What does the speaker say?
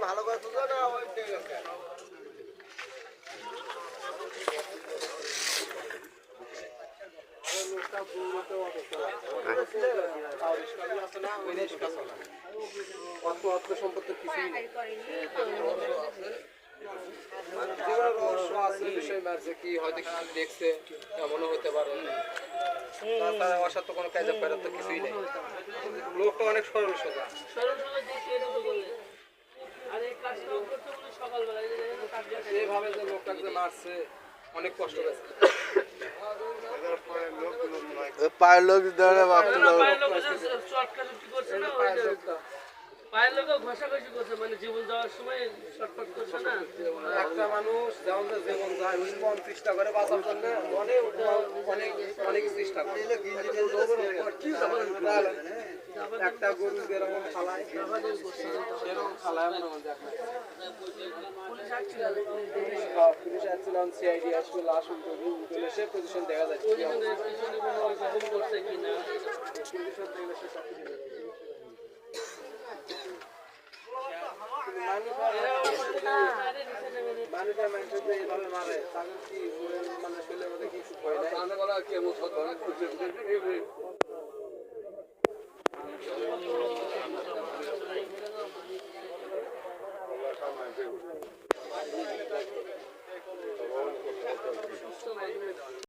ভালো করে তুলো না অর্থ সম্পত্তি কিছুই কি হয়তো কিছু দেখছে এমনও হতে পারে তাছাড়া অসাধ্য কোনো কাজে পারে তো কিছুই নেই লোকটা অনেক সরল সোজা এভাবে যে লোকটাকে মারছে অনেক কষ্ট পেয়েছে পায়ের লোক পায়ের লোকও ঘষাঘষি করছে মানে জীবন যাওয়ার সময় শর্টকাট করছে না একটা মানুষ যেমন জীবন যায় 30 চেষ্টা করে বাঁচার জন্য অনেক অনেক অনেক চেষ্টা করে একটা গরু যেরকম খালায় সেরকম খালায় পুলিশ আসছিল সিআইডি আসছিল লাশ উঠে সে পজিশন দেখা যাচ্ছে মানুষের মানুষের যে এইভাবে মারে তাদের কি মানে শরীরের মধ্যে কিছু ভয় নাই